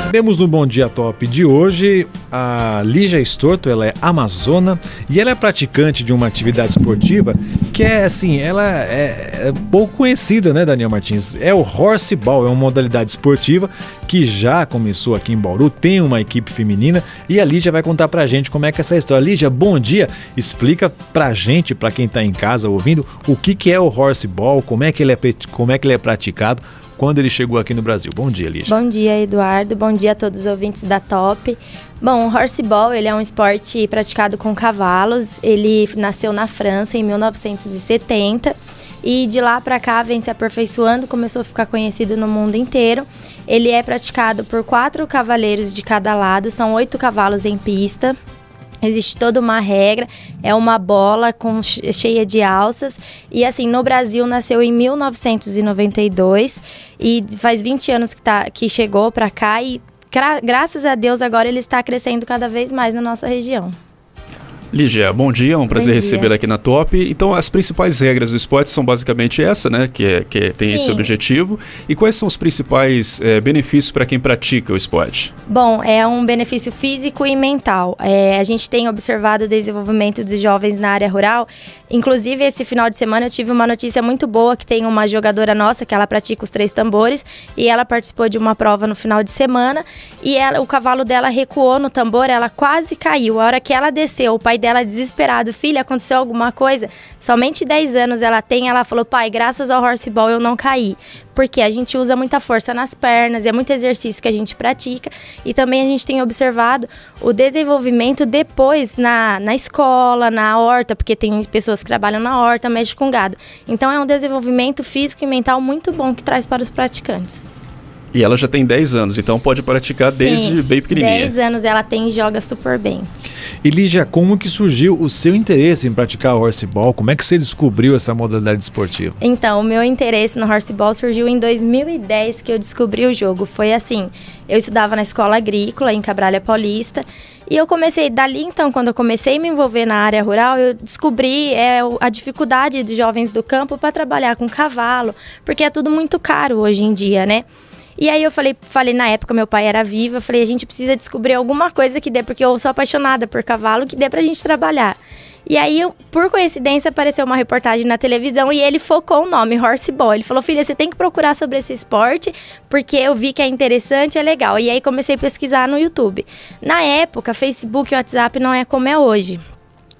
Recebemos no Bom Dia Top de hoje a Lígia Estorto. Ela é amazona e ela é praticante de uma atividade esportiva que é assim, ela é pouco conhecida, né, Daniel Martins? É o horseball, é uma modalidade esportiva que já começou aqui em Bauru, tem uma equipe feminina e a Lígia vai contar pra gente como é que é essa história. Lígia, bom dia, explica pra gente, pra quem tá em casa ouvindo, o que é o horseball, como é que ele é praticado, quando ele chegou aqui no Brasil. Bom dia, Lígia. Bom dia, Eduardo. Bom dia a todos os ouvintes da Top. Bom, o horseball, ele é um esporte praticado com cavalos. Ele nasceu na França em 1970 e de lá para cá vem se aperfeiçoando, começou a ficar conhecido no mundo inteiro. Ele é praticado por 4 cavaleiros de cada lado, são 8 cavalos em pista. Existe toda uma regra, é uma bola cheia de alças e assim, no Brasil nasceu em 1992 e faz 20 anos que chegou para cá e graças a Deus agora ele está crescendo cada vez mais na nossa região. Lígia, bom dia, é um prazer recebê-la aqui na Top. Então, as principais regras do esporte são basicamente essa, né? Que tem Sim. esse objetivo. E quais são os principais benefícios para quem pratica o esporte? Bom, é um benefício físico e mental. A gente tem observado o desenvolvimento dos jovens na área rural. Inclusive, esse final de semana eu tive uma notícia muito boa, que tem uma jogadora nossa, que ela pratica os 3 tambores, e ela participou de uma prova no final de semana, e o cavalo dela recuou no tambor, ela quase caiu. A hora que ela desceu, o pai dela desesperado, filha, aconteceu alguma coisa? Somente 10 anos ela falou, pai, graças ao horseball eu não caí. Porque a gente usa muita força nas pernas, é muito exercício que a gente pratica e também a gente tem observado o desenvolvimento depois na escola, na horta, porque tem pessoas que trabalham na horta, mexem com gado. Então é um desenvolvimento físico e mental muito bom que traz para os praticantes. E ela já tem 10 anos, então pode praticar desde bem pequenininha. 10 anos ela tem e joga super bem. E Lígia, como que surgiu o seu interesse em praticar o horseball? Como é que você descobriu essa modalidade esportiva? Então, o meu interesse no horseball surgiu em 2010, que eu descobri o jogo. Foi assim, eu estudava na escola agrícola em Cabralha Paulista e eu comecei, dali então, quando eu comecei a me envolver na área rural, eu descobri a dificuldade dos jovens do campo para trabalhar com cavalo, porque é tudo muito caro hoje em dia, né? E aí eu falei na época, meu pai era vivo, eu falei, a gente precisa descobrir alguma coisa que dê, porque eu sou apaixonada por cavalo, que dê pra gente trabalhar. E aí, por coincidência, apareceu uma reportagem na televisão e ele focou o nome, horseball. Ele falou, filha, você tem que procurar sobre esse esporte, porque eu vi que é interessante, é legal. E aí comecei a pesquisar no YouTube. Na época, Facebook e WhatsApp não é como é hoje.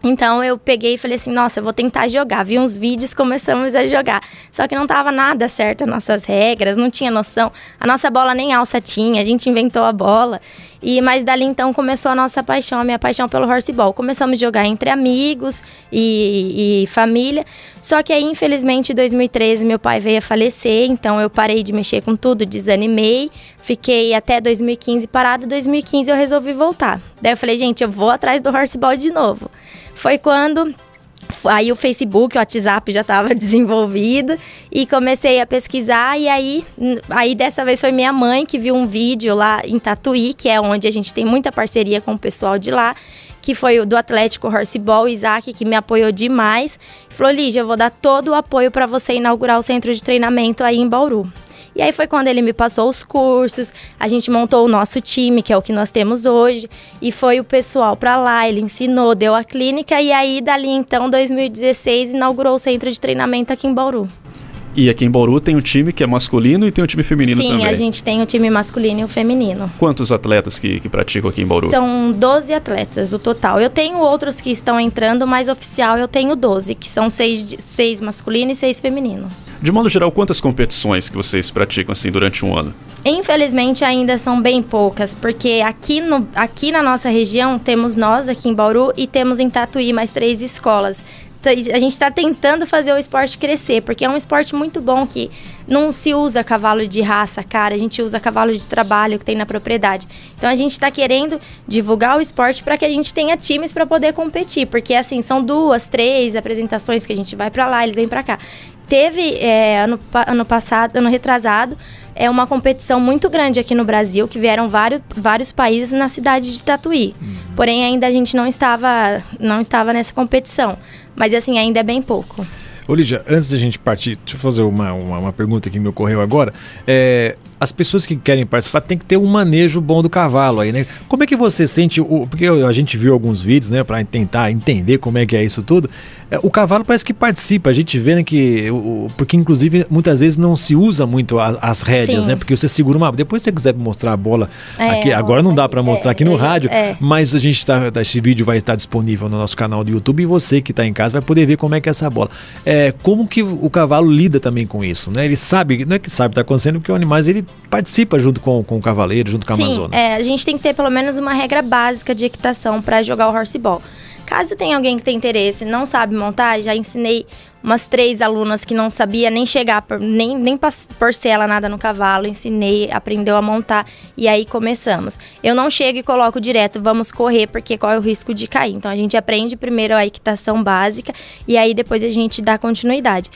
Então eu peguei e falei assim, nossa, eu vou tentar jogar. Vi uns vídeos, começamos a jogar. Só que não tava nada certo as nossas regras, não tinha noção. A nossa bola nem alça tinha, a gente inventou a bola. Mas dali então começou a nossa paixão, a minha paixão pelo horseball. Começamos a jogar entre amigos e família. Só que aí, infelizmente, em 2013, meu pai veio a falecer. Então eu parei de mexer com tudo, desanimei. Fiquei até 2015 parada. Em 2015 eu resolvi voltar. Daí eu falei, gente, eu vou atrás do horseball de novo. Foi quando aí o Facebook, o WhatsApp já estava desenvolvido e comecei a pesquisar e aí dessa vez foi minha mãe que viu um vídeo lá em Tatuí, que é onde a gente tem muita parceria com o pessoal de lá, que foi o do Atlético Horseball, o Isaac, que me apoiou demais. Falou, Lígia, eu vou dar todo o apoio para você inaugurar o centro de treinamento aí em Bauru. E aí foi quando ele me passou os cursos, a gente montou o nosso time, que é o que nós temos hoje, e foi o pessoal para lá, ele ensinou, deu a clínica, e aí dali então, 2016, inaugurou o centro de treinamento aqui em Bauru. E aqui em Bauru tem um time que é masculino e tem um time feminino também. Sim, a gente tem o time masculino e o feminino. Quantos atletas que praticam aqui em Bauru? São 12 atletas o total. Eu tenho outros que estão entrando, mas oficial eu tenho 12, que são 6 masculino e 6 feminino. De modo geral, quantas competições que vocês praticam assim durante um ano? Infelizmente ainda são bem poucas, porque aqui na nossa região temos nós aqui em Bauru e temos em Tatuí mais 3 escolas. A gente está tentando fazer o esporte crescer, porque é um esporte muito bom que não se usa cavalo de raça, cara, a gente usa cavalo de trabalho que tem na propriedade. Então a gente está querendo divulgar o esporte para que a gente tenha times para poder competir, porque assim, são 2, 3 apresentações que a gente vai para lá, eles vêm para cá. Teve ano retrasado, uma competição muito grande aqui no Brasil, que vieram vários países na cidade de Tatuí. Porém, ainda a gente não estava nessa competição. Mas, assim, ainda é bem pouco. Ô Lígia, antes da gente partir, deixa eu fazer uma pergunta que me ocorreu agora. as pessoas que querem participar têm que ter um manejo bom do cavalo aí, né? Como é que você sente, porque a gente viu alguns vídeos, né, para tentar entender como é que é isso tudo, o cavalo parece que participa, a gente vê, né, porque inclusive muitas vezes não se usa muito as rédeas, né, porque você segura depois se você quiser mostrar a bola aqui, agora não dá para mostrar aqui no rádio, mas esse vídeo vai estar disponível no nosso canal do YouTube e você que está em casa vai poder ver como é que é essa bola. Como que o cavalo lida também com isso, né? Ele sabe, não é que sabe o que está acontecendo, porque o animais ele participa junto com o cavaleiro, junto com a Amazona. A gente tem que ter pelo menos uma regra básica de equitação para jogar o horseball. Caso tenha alguém que tem interesse, não sabe montar, já ensinei umas 3 alunas que não sabia nem chegar, nem porcela nada no cavalo, ensinei, aprendeu a montar e aí começamos. Eu não chego e coloco direto, vamos correr, porque qual é o risco de cair? Então a gente aprende primeiro a equitação básica e aí depois a gente dá continuidade.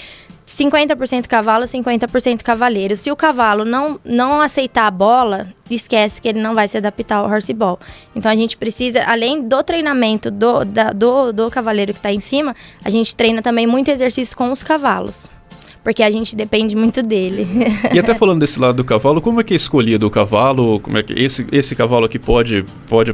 50% cavalo, 50% cavaleiro. Se o cavalo não aceitar a bola, esquece que ele não vai se adaptar ao horseball. Então a gente precisa, além do treinamento do cavaleiro que está em cima, a gente treina também muito exercício com os cavalos. Porque a gente depende muito dele. E até falando desse lado do cavalo, como é que é escolhido o cavalo? Como é que esse cavalo aqui pode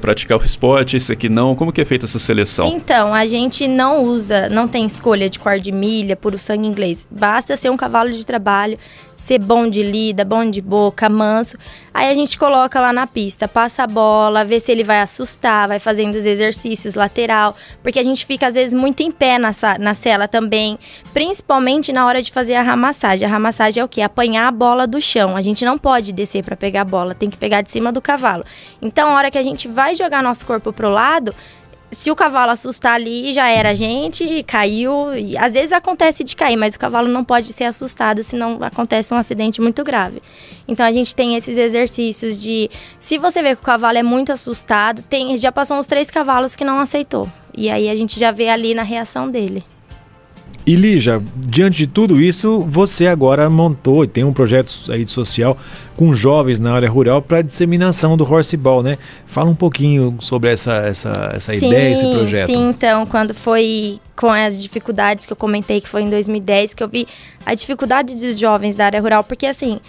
praticar o esporte, esse aqui não? Como que é feita essa seleção? Então, a gente não tem escolha de cor de milha, puro sangue inglês. Basta ser um cavalo de trabalho, ser bom de lida, bom de boca, manso. Aí a gente coloca lá na pista, passa a bola, vê se ele vai assustar, vai fazendo os exercícios lateral, porque a gente fica às vezes muito em pé na sela também, principalmente na hora de fazer a ramassagem. A ramassagem é o quê? Apanhar a bola do chão. A gente não pode descer para pegar a bola, tem que pegar de cima do cavalo. Então, a hora que a gente vai jogar nosso corpo pro lado, se o cavalo assustar ali, já era a gente, caiu. E às vezes acontece de cair, mas o cavalo não pode ser assustado, senão acontece um acidente muito grave. Então a gente tem esses exercícios de... Se você vê que o cavalo é muito assustado, já passou uns 3 cavalos que não aceitou. E aí a gente já vê ali na reação dele. E Lígia, diante de tudo isso, você agora montou e tem um projeto aí social com jovens na área rural para disseminação do horseball, né? Fala um pouquinho sobre essa ideia, esse projeto. Sim, então, quando foi com as dificuldades que eu comentei, que foi em 2010, que eu vi a dificuldade dos jovens da área rural, porque assim...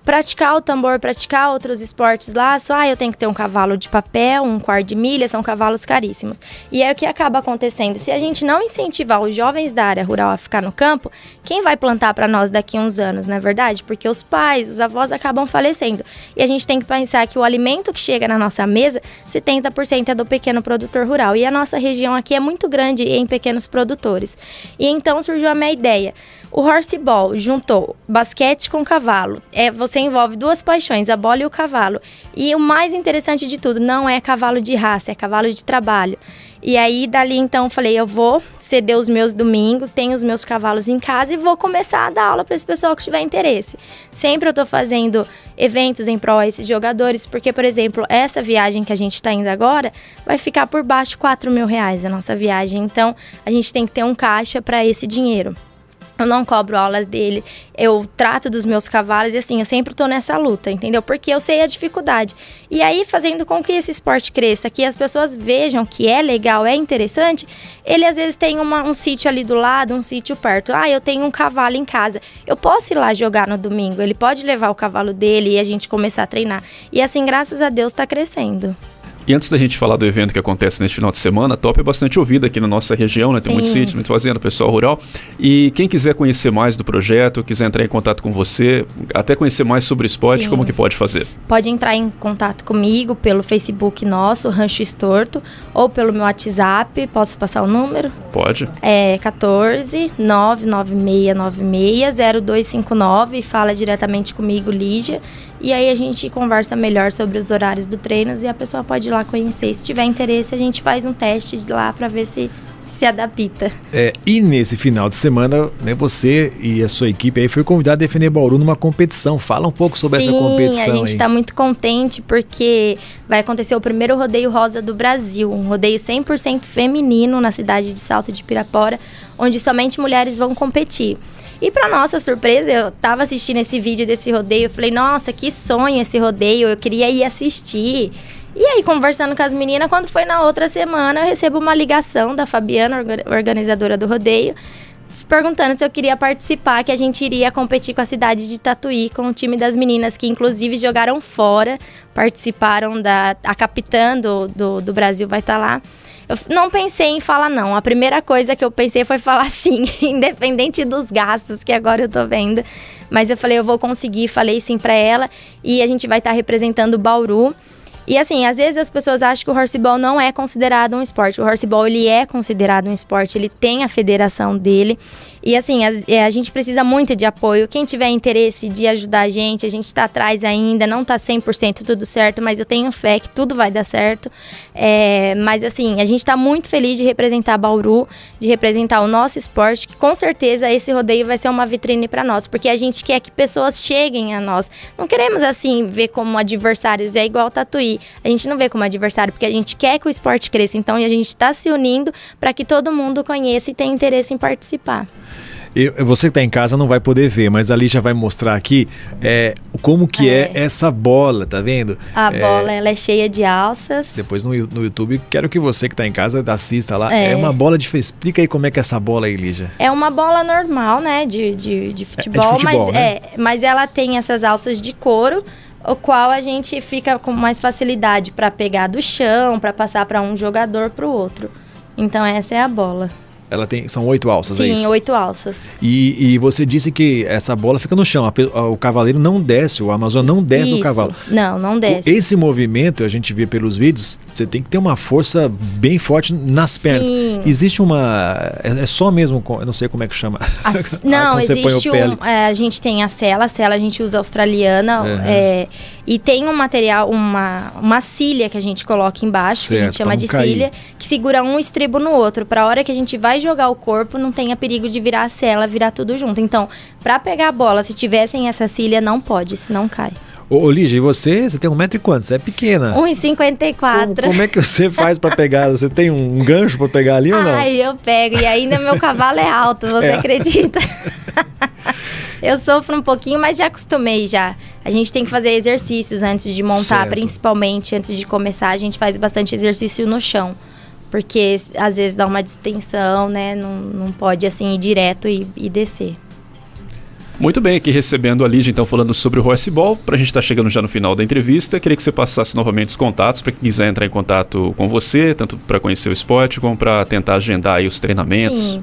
Praticar o tambor, praticar outros esportes lá, eu tenho que ter um cavalo de papel, um quarto de milha, são cavalos caríssimos. E é o que acaba acontecendo. Se a gente não incentivar os jovens da área rural a ficar no campo, quem vai plantar para nós daqui a uns anos, não é verdade? Porque os pais, os avós acabam falecendo. E a gente tem que pensar que o alimento que chega na nossa mesa, 70% é do pequeno produtor rural. E a nossa região aqui é muito grande em pequenos produtores. E então surgiu a minha ideia. O horseball juntou basquete com cavalo. Você envolve 2 paixões, a bola e o cavalo. E o mais interessante de tudo, não é cavalo de raça, é cavalo de trabalho. E aí, dali, então, falei, eu vou ceder os meus domingos, tenho os meus cavalos em casa e vou começar a dar aula para esse pessoal que tiver interesse. Sempre eu tô fazendo eventos em prol a esses jogadores, porque, por exemplo, essa viagem que a gente tá indo agora vai ficar por baixo de R$4.000 a nossa viagem. Então, a gente tem que ter um caixa para esse dinheiro. Eu não cobro aulas dele, eu trato dos meus cavalos e assim, eu sempre tô nessa luta, entendeu? Porque eu sei a dificuldade. E aí, fazendo com que esse esporte cresça, que as pessoas vejam que é legal, é interessante, ele às vezes tem um sítio ali do lado, um sítio perto. Eu tenho um cavalo em casa, eu posso ir lá jogar no domingo, ele pode levar o cavalo dele e a gente começar a treinar. E assim, graças a Deus, tá crescendo. E antes da gente falar do evento que acontece neste final de semana, a Top é bastante ouvida aqui na nossa região, né? Tem muitos sítios, muita fazenda, pessoal rural. E quem quiser conhecer mais do projeto, quiser entrar em contato com você, até conhecer mais sobre o esporte, como que pode fazer? Pode entrar em contato comigo pelo Facebook nosso, Rancho Estorto, ou pelo meu WhatsApp. Posso passar o número? Pode. É 14 99696 0259 e fala diretamente comigo, Lígia. E aí a gente conversa melhor sobre os horários do treino e a pessoa pode ir lá conhecer. Se tiver interesse, a gente faz um teste lá para ver se adapta. E nesse final de semana, né, você e a sua equipe aí foi convidado a defender Bauru numa competição. Fala um pouco sobre essa competição. A gente está muito contente porque vai acontecer o primeiro rodeio rosa do Brasil, um rodeio 100% feminino na cidade de Salto de Pirapora, onde somente mulheres vão competir. E para nossa surpresa, eu tava assistindo esse vídeo desse rodeio, eu falei, nossa, que sonho esse rodeio, eu queria ir assistir. E aí, conversando com as meninas, quando foi na outra semana, eu recebo uma ligação da Fabiana, organizadora do rodeio, perguntando se eu queria participar, que a gente iria competir com a cidade de Tatuí, com o time das meninas que inclusive jogaram fora, participaram a capitã do Brasil vai estar lá. Eu não pensei em falar não, a primeira coisa que eu pensei foi falar sim, independente dos gastos que agora eu tô vendo. Mas eu falei, eu vou conseguir, falei sim pra ela, e a gente vai estar representando Bauru. E assim, às vezes as pessoas acham que o horseball não é considerado um esporte. O horseball, ele é considerado um esporte, ele tem a federação dele. E assim, a gente precisa muito de apoio. Quem tiver interesse de ajudar a gente tá atrás ainda, não tá 100% tudo certo, mas eu tenho fé que tudo vai dar certo. Mas assim, a gente tá muito feliz de representar Bauru, de representar o nosso esporte, que com certeza esse rodeio vai ser uma vitrine para nós, porque a gente quer que pessoas cheguem a nós. Não queremos assim ver como adversários, é igual Tatuí. A gente não vê como adversário, porque a gente quer que o esporte cresça. Então, a gente está se unindo para que todo mundo conheça e tenha interesse em participar. Você que está em casa não vai poder ver, mas ali já vai mostrar aqui como que é essa bola, tá vendo? A bola, ela é cheia de alças. Depois no YouTube, quero que você que está em casa assista lá. É uma bola de... Explica aí como é que é essa bola aí, Lígia. É uma bola normal, né, de futebol, mas ela tem essas alças de couro, o qual a gente fica com mais facilidade para pegar do chão, para passar para um jogador para o outro. Então essa é a bola. São 8 alças, é isso? Sim, 8 alças. E você disse que essa bola fica no chão, o cavaleiro não desce, o Amazonas não desce do cavalo. Não desce. Esse movimento, a gente vê pelos vídeos, você tem que ter uma força bem forte nas pernas. Existe é só mesmo, eu não sei como é que chama. Não, existe a gente tem a sela a gente usa australiana, e tem um material, uma cilha que a gente coloca embaixo, que a gente chama de cilha, que segura um estribo no outro, pra hora que a gente vai jogar o corpo, não tenha perigo de virar a sela, virar tudo junto. Então, pra pegar a bola, se tivessem essa cilha, não pode, senão cai. Ô Lígia, e você tem 1 metro e quanto? Você é pequena. 1,54. Como é que você faz pra pegar? Você tem um gancho pra pegar ali ou não? Ai, eu pego. E ainda meu cavalo é alto, você acredita? Eu sofro um pouquinho, mas já acostumei já. A gente tem que fazer exercícios antes de montar, principalmente antes de começar. A gente faz bastante exercício no chão. Porque às vezes dá uma distensão, né? Não pode assim ir direto e descer. Muito bem, aqui recebendo a Lígia, então, falando sobre o horseball. Pra gente estar chegando já no final da entrevista, queria que você passasse novamente os contatos para quem quiser entrar em contato com você, tanto para conhecer o esporte, como para tentar agendar aí os treinamentos. Sim,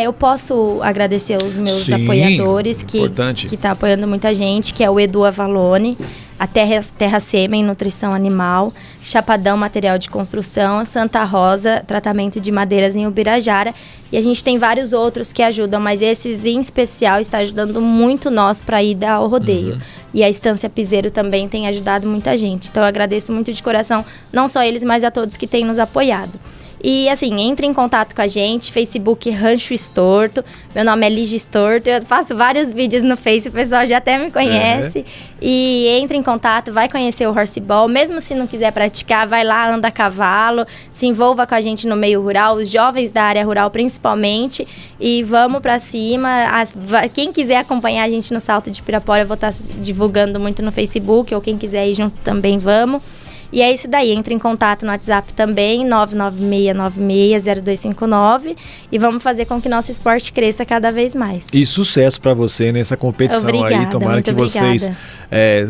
eu posso agradecer os meus apoiadores, que tá apoiando muita gente, que é o Edu Avalone, a Terra Sêmen, Nutrição Animal, Chapadão, Material de Construção, Santa Rosa, Tratamento de Madeiras em Ubirajara. E a gente tem vários outros que ajudam, mas esses em especial está ajudando muito nós para ir ao rodeio. E a Estância Piseiro também tem ajudado muita gente. Então eu agradeço muito de coração, não só eles, mas a todos que têm nos apoiado. E assim, entre em contato com a gente, Facebook Rancho Estorto, meu nome é Lígia Estorto, eu faço vários vídeos no Face, o pessoal já até me conhece. E entre em contato, vai conhecer o horseball, mesmo se não quiser praticar, vai lá, anda a cavalo, se envolva com a gente no meio rural, os jovens da área rural principalmente, e vamos pra cima. Quem quiser acompanhar a gente no Salto de Pirapora, eu vou estar divulgando muito no Facebook, ou quem quiser ir junto também, vamos. E é isso daí, entre em contato no WhatsApp também, 996960259, e vamos fazer com que nosso esporte cresça cada vez mais. E sucesso para você nessa competição. Aí, tomara que vocês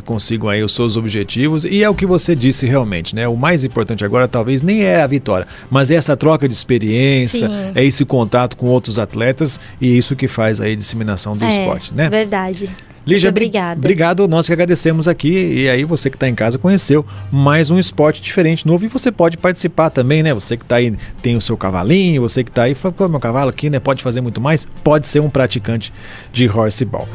consigam aí os seus objetivos, e é o que você disse realmente, né? O mais importante agora talvez nem é a vitória, mas é essa troca de experiência, é esse contato com outros atletas, e isso que faz aí a disseminação do esporte, né? Verdade. Lígia, obrigada. Obrigado, nós que agradecemos aqui. E aí você que está em casa conheceu mais um esporte diferente, novo, e você pode participar também, né? Você que está aí, tem o seu cavalinho, você que está aí, fala, pô, meu cavalo aqui, né? Pode fazer muito mais, pode ser um praticante de horseball.